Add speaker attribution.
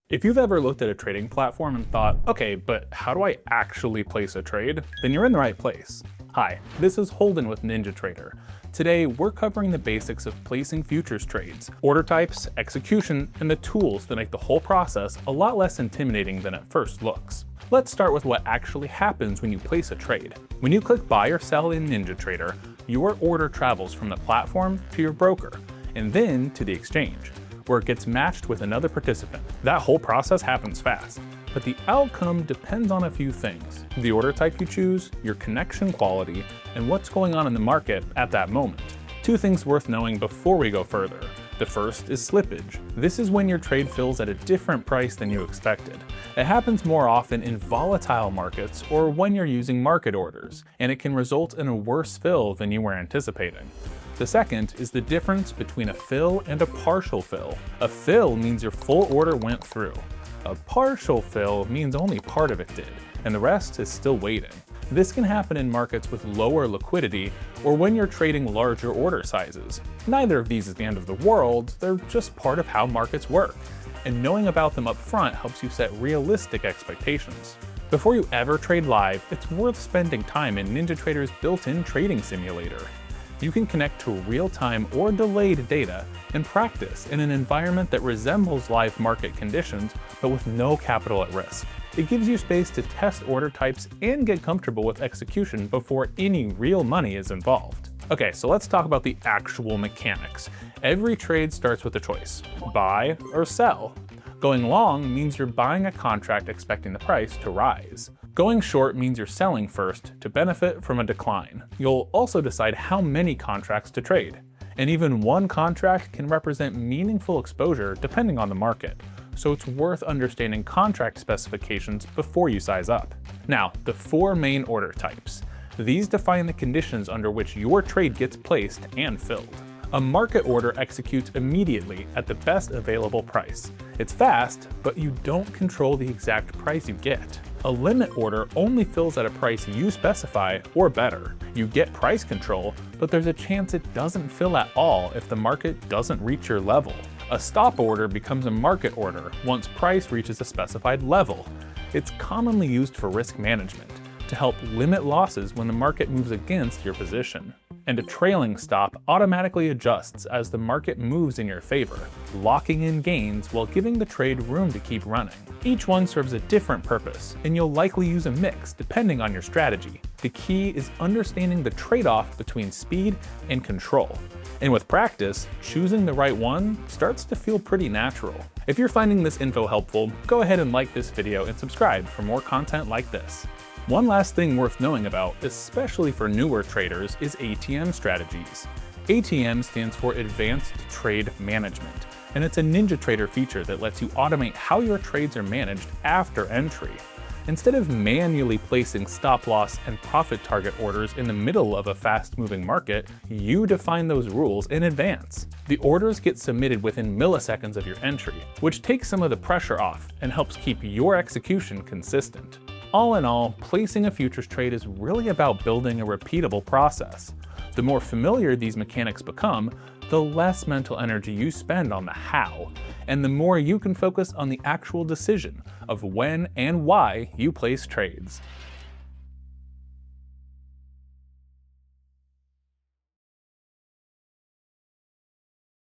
Speaker 1: If you've ever looked at a trading platform and thought, okay, but how do I actually place a trade? Then you're in the right place. Hi, this is Holden with NinjaTrader. Today, we're covering the basics of placing futures trades, order types, execution, and the tools that make the whole process a lot less intimidating than it first looks. Let's start with what actually happens when you place a trade. When you click buy or sell in NinjaTrader, your order travels from the platform to your broker, and then to the exchange, where it gets matched with another participant. That whole process happens fast, but the outcome depends on a few things: the order type you choose, your connection quality, and what's going on in the market at that moment. Two things worth knowing before we go further. The first is slippage. This is when your trade fills at a different price than you expected. It happens more often in volatile markets or when you're using market orders, and it can result in a worse fill than you were anticipating. The second is the difference between a fill and a partial fill. A fill means your full order went through. A partial fill means only part of it did, and the rest is still waiting. This can happen in markets with lower liquidity or when you're trading larger order sizes. Neither of these is the end of the world, they're just part of how markets work, and knowing about them up front helps you set realistic expectations. Before you ever trade live, it's worth spending time in NinjaTrader's built-in trading simulator. You can connect to real-time or delayed data and practice in an environment that resembles live market conditions, but with no capital at risk. It gives you space to test order types and get comfortable with execution before any real money is involved. Okay, so let's talk about the actual mechanics. Every trade starts with a choice: buy or sell. Going long means you're buying a contract expecting the price to rise. Going short means you're selling first to benefit from a decline. You'll also decide how many contracts to trade, and even one contract can represent meaningful exposure depending on the market, so it's worth understanding contract specifications before you size up. Now, the four main order types. These define the conditions under which your trade gets placed and filled. A market order executes immediately at the best available price. It's fast, but you don't control the exact price you get. A limit order only fills at a price you specify or better. You get price control, but there's a chance it doesn't fill at all if the market doesn't reach your level. A stop order becomes a market order once price reaches a specified level. It's commonly used for risk management, to help limit losses when the market moves against your position. And a trailing stop automatically adjusts as the market moves in your favor, locking in gains while giving the trade room to keep running. Each one serves a different purpose, and you'll likely use a mix depending on your strategy. The key is understanding the trade-off between speed and control. And with practice, choosing the right one starts to feel pretty natural. If you're finding this info helpful, go ahead and like this video and subscribe for more content like this. One last thing worth knowing about, especially for newer traders, is ATM Strategies. ATM stands for Advanced Trade Management, and it's a NinjaTrader feature that lets you automate how your trades are managed after entry. Instead of manually placing stop loss and profit target orders in the middle of a fast-moving market, you define those rules in advance. The orders get submitted within milliseconds of your entry, which takes some of the pressure off and helps keep your execution consistent. All in all, placing a futures trade is really about building a repeatable process. The more familiar these mechanics become, the less mental energy you spend on the how, and the more you can focus on the actual decision of when and why you place trades.